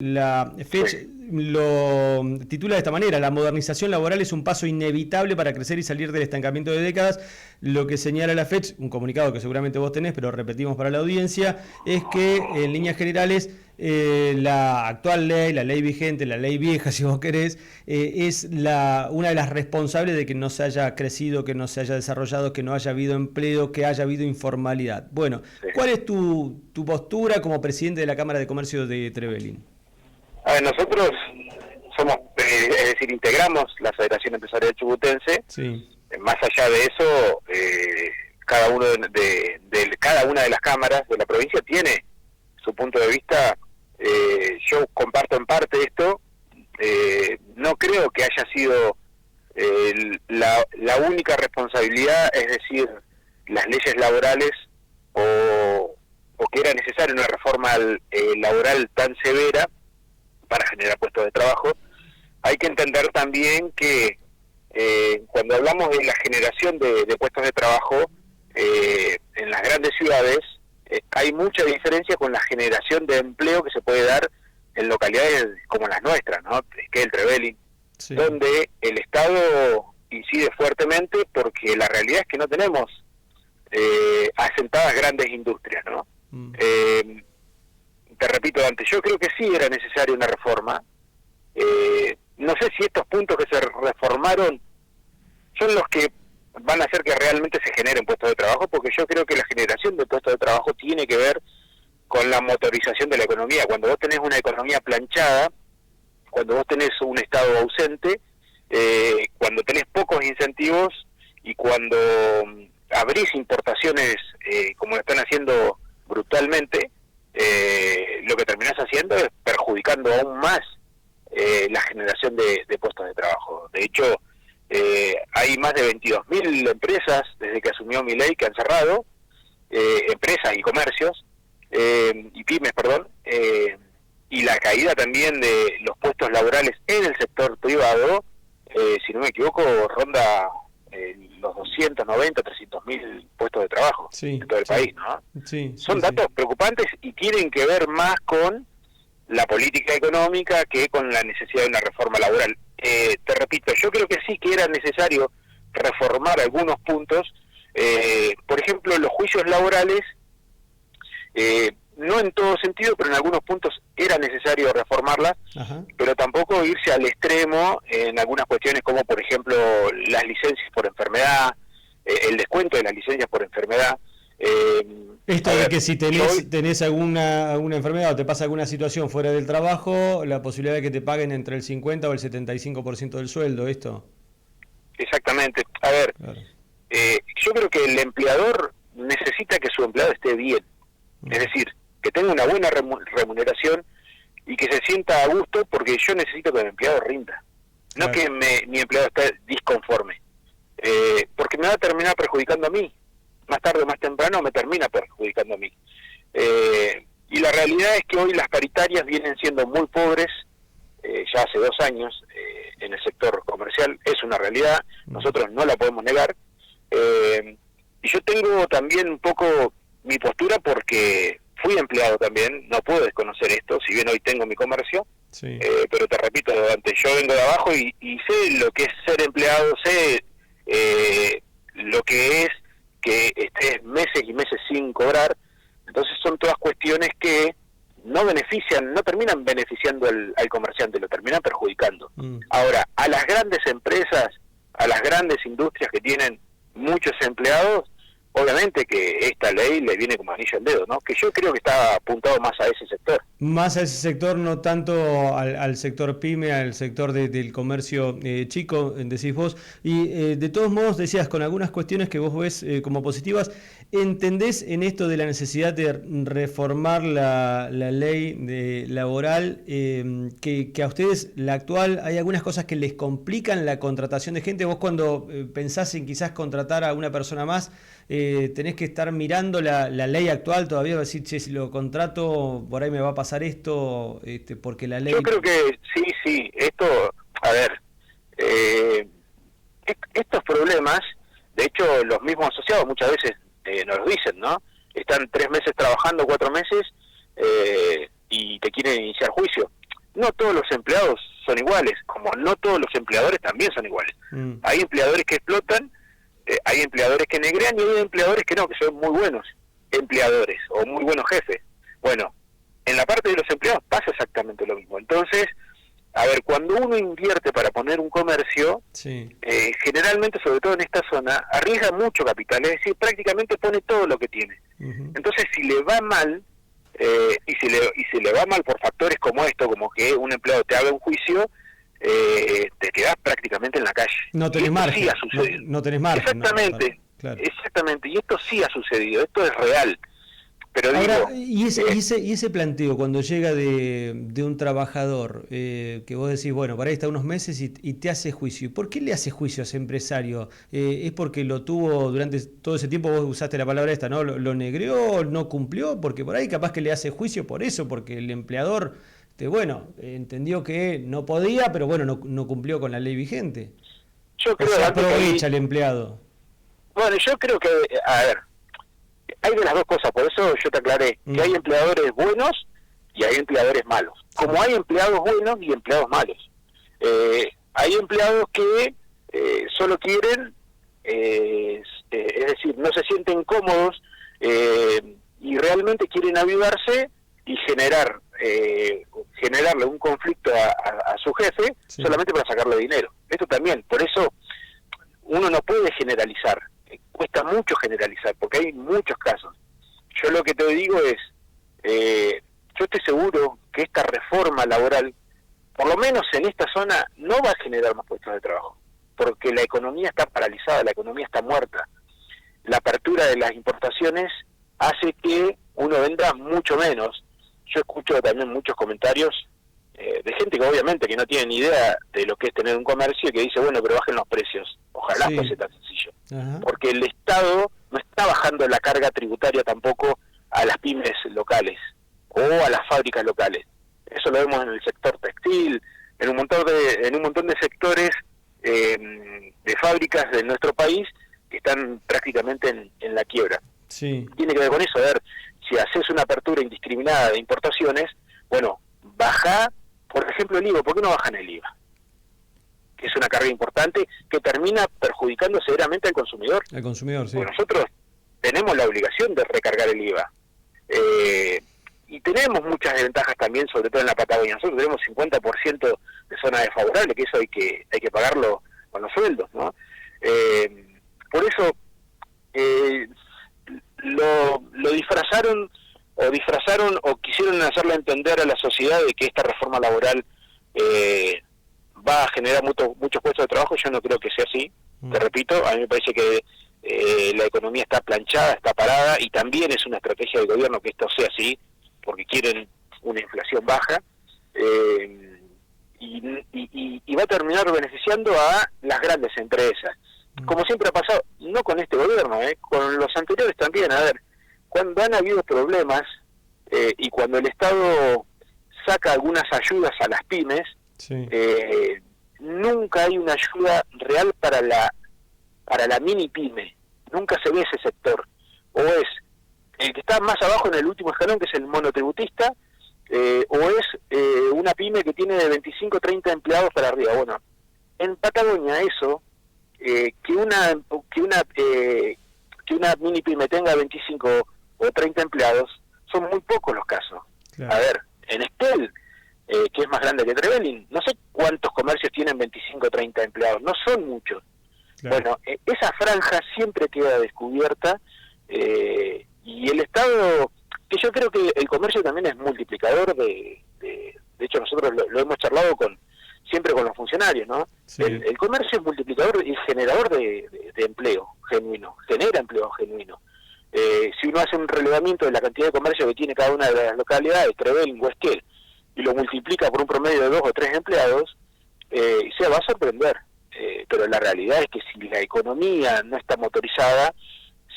La Fitch Sí, lo titula de esta manera: la modernización laboral es un paso inevitable para crecer y salir del estancamiento de décadas. Lo que señala la Fitch, un comunicado que seguramente vos tenés, pero repetimos para la audiencia, es que en líneas generales la actual ley, la ley vigente, la ley vieja si vos querés, es una de las responsables de que no se haya crecido, que no se haya desarrollado, que no haya habido empleo, que haya habido informalidad. Bueno, sí. ¿cuál es tu postura como presidente de la Cámara de Comercio de Trevelin? A ver, nosotros somos, es decir, integramos la Federación Empresarial Chubutense. Sí. Más allá de eso, cada uno cada una de las cámaras de la provincia tiene su punto de vista. Yo comparto en parte esto. No creo que haya sido la única responsabilidad, es decir, las leyes laborales o que era necesaria una reforma laboral tan severa para generar puestos de trabajo. Hay que entender también que cuando hablamos de la generación de puestos de trabajo en las grandes ciudades, hay mucha diferencia con la generación de empleo que se puede dar en localidades como las nuestras, ¿no? Que el Trevelin, Sí. donde el Estado incide fuertemente porque la realidad es que no tenemos asentadas grandes industrias, ¿no? Mm. Te repito antes, yo creo que sí era necesaria una reforma. No sé si estos puntos que se reformaron son los que van a hacer que realmente se generen puestos de trabajo, porque yo creo que la generación de puestos de trabajo tiene que ver con la motorización de la economía. Cuando vos tenés una economía planchada, cuando vos tenés un Estado ausente, cuando tenés pocos incentivos y cuando abrís importaciones como lo están haciendo brutalmente, lo que terminás haciendo es perjudicando aún más la generación de puestos de trabajo. De hecho, hay más de 22.000 empresas desde que asumió Milei que han cerrado, empresas y comercios, y pymes, perdón, y la caída también de los puestos laborales en el sector privado, si no me equivoco, ronda los 290, 300.000 puestos de trabajo Sí, en todo el sí, país, ¿no? sí, Son sí, sí. datos preocupantes y tienen que ver más con la política económica que con la necesidad de una reforma laboral. Te repito, yo creo que sí que era necesario reformar algunos puntos. Por ejemplo, los juicios laborales, no en todo sentido, pero en algunos puntos era necesario reformarla, Ajá. pero tampoco irse al extremo en algunas cuestiones como, por ejemplo, las licencias por enfermedad, el descuento de las licencias por enfermedad. A Esto de ver, que si yo tenés alguna enfermedad o te pasa alguna situación fuera del trabajo, la posibilidad de que te paguen entre el 50 o el 75% del sueldo, ¿esto? exactamente, a ver, Claro. yo creo que el empleador necesita que su empleado esté bien, es decir, que tenga una buena remuneración y que se sienta a gusto, porque yo necesito que mi empleado rinda, no Claro. que mi empleado esté disconforme, porque me va a terminar perjudicando a mí, más tarde o más temprano me termina perjudicando a mí. Y la realidad es que hoy las paritarias vienen siendo muy pobres, ya hace 2 años, en el sector comercial, es una realidad, nosotros no la podemos negar. Y yo tengo también un poco mi postura porque fui empleado también, no puedo desconocer esto, si bien hoy tengo mi comercio, Sí. pero te repito, antes yo vengo de abajo y sé lo que es ser empleado, sé lo que es que estés meses y meses sin cobrar. Entonces son todas cuestiones que no benefician, no terminan beneficiando al comerciante, lo terminan perjudicando. Mm. Ahora, a las grandes empresas, a las grandes industrias que tienen muchos empleados, obviamente que esta ley le viene como anillo al dedo, ¿no? Que yo creo que está apuntado más a ese sector. Más a ese sector, no tanto al sector pyme, al sector del comercio chico, decís vos. Y de todos modos, decías, con algunas cuestiones que vos ves como positivas, ¿entendés en esto de la necesidad de reformar la ley laboral, que a ustedes, la actual, hay algunas cosas que les complican la contratación de gente? Vos cuando pensás en quizás contratar a una persona más, tenés que estar mirando la ley actual todavía, decir, che, si lo contrato, por ahí me va a pasar esto, porque la Yo ley... creo que sí, esto, a ver, estos problemas, de hecho los mismos asociados muchas veces nos lo dicen, ¿no? Están 3 meses trabajando, 4 meses, y te quieren iniciar juicio. no todos los empleados son iguales, como no todos los empleadores también son iguales. Hay empleadores que explotan, hay empleadores que negrean y hay empleadores que no, que son muy buenos empleadores o muy buenos jefes. Bueno, en la parte de los empleados pasa exactamente lo mismo. Entonces, a ver, cuando uno invierte para poner un comercio, generalmente, sobre todo en esta zona, arriesga mucho capital, es decir, prácticamente pone todo lo que tiene. Entonces, si le va mal, y si le va mal por factores como esto, como que un empleado te haga un juicio, te quedás prácticamente en la calle. No tenés margen. Sí ha sucedido. No tenés margen. Exactamente, claro. Exactamente, y esto sí ha sucedido, esto es real. Pero ahora, digo, y ese planteo cuando llega de un trabajador, que vos decís, bueno, para ahí está unos meses y te hace juicio. ¿Por qué le hace juicio a ese empresario? ¿Es porque lo tuvo durante todo ese tiempo, vos usaste la palabra esta, ¿no? ¿Lo negreó, no cumplió? Porque por ahí capaz que le hace juicio por eso, porque el empleador, bueno, entendió que no podía, pero bueno, no cumplió con la ley vigente. Yo creo o sea, que aprovecha el empleado. Bueno, yo creo que, a ver, hay de las dos cosas, por eso yo te aclaré que hay empleadores buenos y hay empleadores malos. Como hay empleados buenos y empleados malos. Hay empleados que solo quieren, es decir, no se sienten cómodos y realmente quieren avivarse y generarle un conflicto a su jefe solamente para sacarle dinero. Esto también, por eso uno no puede generalizar. Cuesta mucho generalizar, porque hay muchos casos. Yo lo que te digo es, yo estoy seguro que esta reforma laboral, por lo menos en esta zona, no va a generar más puestos de trabajo, porque la economía está paralizada, la economía está muerta. La apertura de las importaciones hace que uno venda mucho menos. Yo escucho también muchos comentarios de gente que obviamente que no tiene ni idea de lo que es tener un comercio y que dice, bueno, pero bajen los precios. Ojalá fuese tan sencillo. Porque el Estado no está bajando la carga tributaria tampoco a las pymes locales o a las fábricas locales. Eso lo vemos en el sector textil, en un montón de sectores de fábricas de nuestro país que están prácticamente en la quiebra. Tiene que ver con eso, a ver, si haces una apertura indiscriminada de importaciones, bueno, baja, por ejemplo, el IVA. ¿Por qué no bajan el IVA? Que es una carga importante que termina perjudicando severamente al consumidor. Al consumidor, sí. Porque nosotros tenemos la obligación de recargar el IVA. Y tenemos muchas desventajas también, sobre todo en la Patagonia. Nosotros tenemos 50% de zona desfavorable, que eso hay que pagarlo con los sueldos, ¿no? Por eso lo disfrazaron o quisieron hacerle entender a la sociedad de que esta reforma laboral va a generar muchos puestos de trabajo. Yo no creo que sea así. Te repito, a mí me parece que la economía está planchada, está parada, y también es una estrategia del gobierno que esto sea así, porque quieren una inflación baja, y va a terminar beneficiando a las grandes empresas. Como siempre ha pasado, no con este gobierno, con los anteriores también. A ver, cuando han habido problemas y cuando el Estado saca algunas ayudas a las pymes, nunca hay una ayuda real para la mini pyme. Nunca se ve ese sector. O es el que está más abajo en el último escalón, que es el monotributista, o es una pyme que tiene de 25 o 30 empleados para arriba. Bueno, en Patagonia eso, que una mini pyme tenga 25 o 30 empleados, son muy pocos los casos. Claro. A ver, en Estel, que es más grande que Trevelin, no sé cuántos comercios tienen 25 o 30 empleados, no son muchos. Claro. Bueno, esa franja siempre queda descubierta, y el Estado, que yo creo que el comercio también es multiplicador de hecho nosotros lo hemos charlado siempre con los funcionarios, ¿no? El comercio es multiplicador y generador de empleo genuino, genera empleo genuino. Si uno hace un relevamiento de la cantidad de comercio que tiene cada una de las localidades, Trevelin o Esquel, y lo multiplica por un promedio de 2 o 3 empleados, se va a sorprender. Pero la realidad es que si la economía no está motorizada,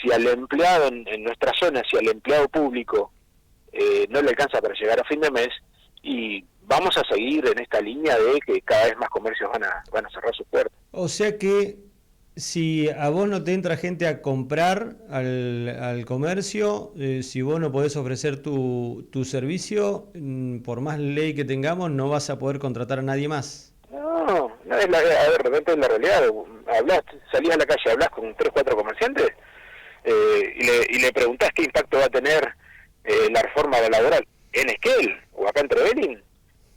si al empleado en nuestra zona, si al empleado público no le alcanza para llegar a fin de mes, y vamos a seguir en esta línea de que cada vez más comercios van a cerrar sus puertas. O sea que si a vos no te entra gente a comprar al comercio, si vos no podés ofrecer tu servicio, por más ley que tengamos, no vas a poder contratar a nadie más. No es a ver, de repente es la realidad. Salís a la calle, hablas con 3 4 comerciantes y le preguntás qué impacto va a tener la reforma laboral en Esquel o acá en Trevelin,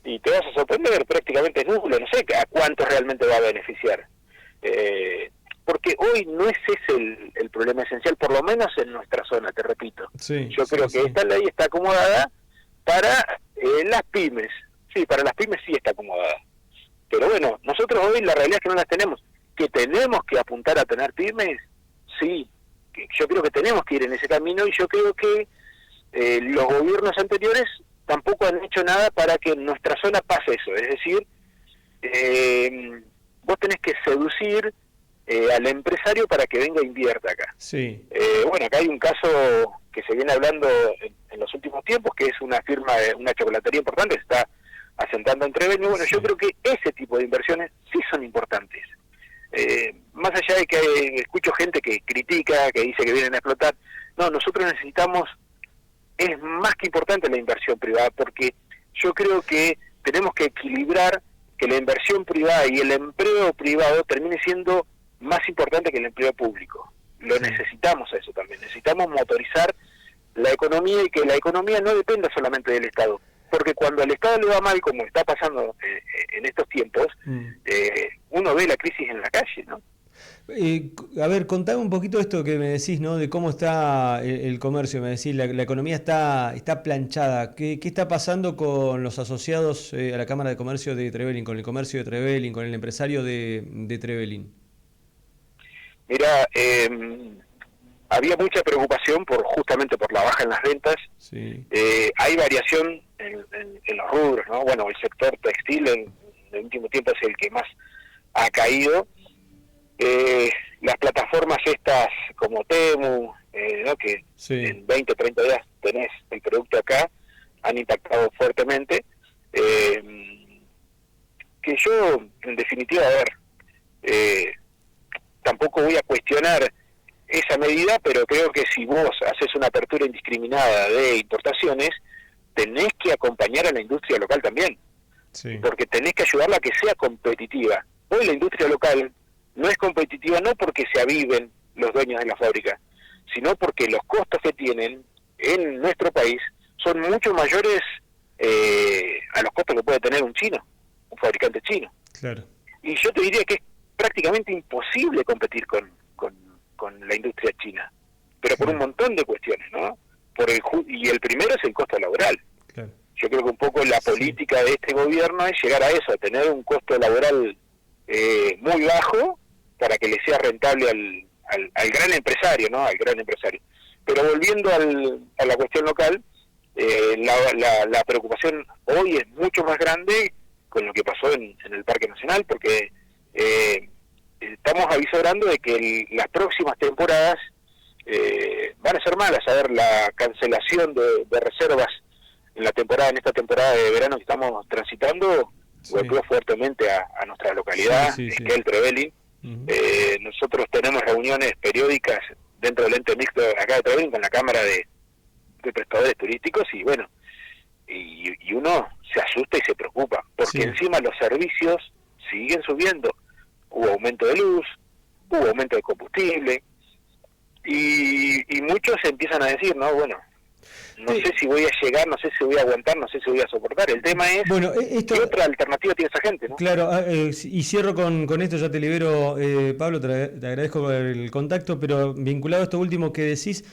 y te vas a sorprender, prácticamente es nulo, no sé a cuántos realmente va a beneficiar. Porque hoy no es ese el problema esencial, por lo menos en nuestra zona, te repito. Sí, Yo creo que esta ley está acomodada para las pymes. Sí, para las pymes sí está acomodada. Pero bueno, nosotros hoy la realidad es que no las tenemos. ¿Que tenemos que apuntar a tener pymes? Sí, yo creo que tenemos que ir en ese camino, y yo creo que los gobiernos anteriores tampoco han hecho nada para que en nuestra zona pase eso. Es decir, vos tenés que seducir al empresario para que venga e invierta acá. Sí. Bueno, acá hay un caso que se viene hablando en los últimos tiempos, que es una firma de una chocolatería importante, se está asentando en Trevelin. Bueno, yo creo que ese tipo de inversiones sí son importantes. Más allá de que escucho gente que critica, que dice que vienen a explotar, no, nosotros necesitamos, es más que importante la inversión privada, porque yo creo que tenemos que equilibrar que la inversión privada y el empleo privado termine siendo más importante que el empleo público. Lo necesitamos a eso también, necesitamos motorizar la economía, y que la economía no dependa solamente del Estado, porque cuando al Estado le va mal, como está pasando en estos tiempos, uno ve la crisis en la calle, ¿no? A ver, contame un poquito esto que me decís, ¿no? De cómo está el comercio. Me decís, la economía está planchada. ¿Qué está pasando con los asociados a la Cámara de Comercio de Trevelin, con el comercio de Trevelin, con el empresario de Trevelin? Mira, había mucha preocupación justamente por la baja en las ventas. Sí. Hay variación en los rubros, ¿no? Bueno, el sector textil en el último tiempo es el que más ha caído. Las plataformas estas como Temu, ¿no? Que en 20, 30 días tenés el producto acá, han impactado fuertemente. Que yo, en definitiva, a ver, tampoco voy a cuestionar esa medida, pero creo que si vos haces una apertura indiscriminada de importaciones, tenés que acompañar a la industria local también, porque tenés que ayudarla a que sea competitiva. Hoy la industria local no es competitiva no porque se aviven los dueños de la fábrica, sino porque los costos que tienen en nuestro país son mucho mayores a los costos que puede tener un chino, un fabricante chino. Claro. Y yo te diría que es prácticamente imposible competir con la industria china, pero por un montón de cuestiones, ¿no? Y el primero es el costo laboral. Claro. Yo creo que un poco la política de este gobierno es llegar a eso, a tener un costo laboral muy bajo para que le sea rentable al gran empresario, ¿no? Al gran empresario. Pero volviendo a la cuestión local, la preocupación hoy es mucho más grande con lo que pasó en el Parque Nacional, porque estamos avisorando de que las próximas temporadas van a ser malas. A ver, la cancelación de reservas en esta temporada de verano que estamos transitando golpeó fuertemente a nuestra localidad, Esquel, Trevelin. Nosotros tenemos reuniones periódicas dentro del ente mixto acá de Trevelin con la Cámara de Prestadores Turísticos, y bueno, y uno se asusta y se preocupa, porque encima los servicios siguen subiendo. Hubo aumento de luz, hubo aumento de combustible, y muchos empiezan a decir, no, bueno, no sé si voy a llegar, no sé si voy a aguantar, no sé si voy a soportar. El tema es, ¿qué otra alternativa tiene esa gente, ¿no? Claro, y cierro con esto, ya te libero, Pablo, te agradezco por el contacto, pero vinculado a esto último que decís,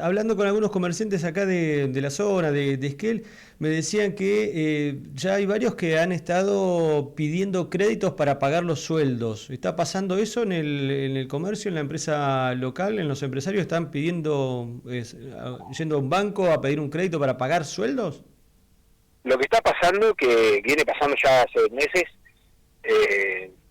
hablando con algunos comerciantes acá de la zona, de Esquel, me decían que ya hay varios que han estado pidiendo créditos para pagar los sueldos. ¿Está pasando eso en el comercio, en la empresa local, en los empresarios? ¿Están pidiendo, yendo a un banco a pedir un crédito para pagar sueldos? Lo que está pasando, que viene pasando ya hace meses,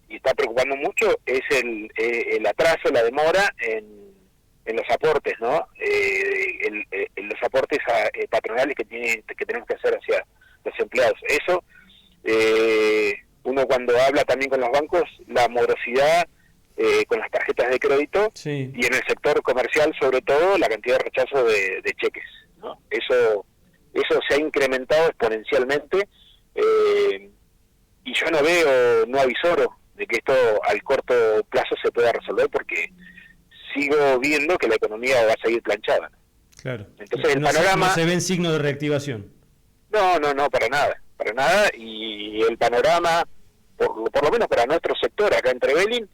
y está preocupando mucho, es el atraso, la demora en los aportes, ¿no? En los aportes patronales que tenemos que hacer hacia los empleados. Eso, uno cuando habla también con los bancos, la morosidad con las tarjetas de crédito, Sí. y en el sector comercial sobre todo la cantidad de rechazo de cheques, ¿no? Eso se ha incrementado exponencialmente, y yo no avisoro de que esto al corto plazo se pueda resolver, porque sigo viendo que la economía va a seguir planchada. Claro. Entonces el No panorama... no se ven signos de reactivación. No, para nada, y el panorama, por lo menos para nuestro sector acá en Trevelin,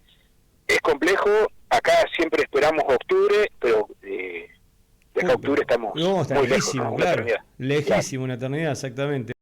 es complejo. Acá siempre esperamos octubre, pero de acá a octubre estamos No, está muy lejísimo, lejos, ¿no? Una claro. eternidad. Lejísimo, una eternidad, exactamente.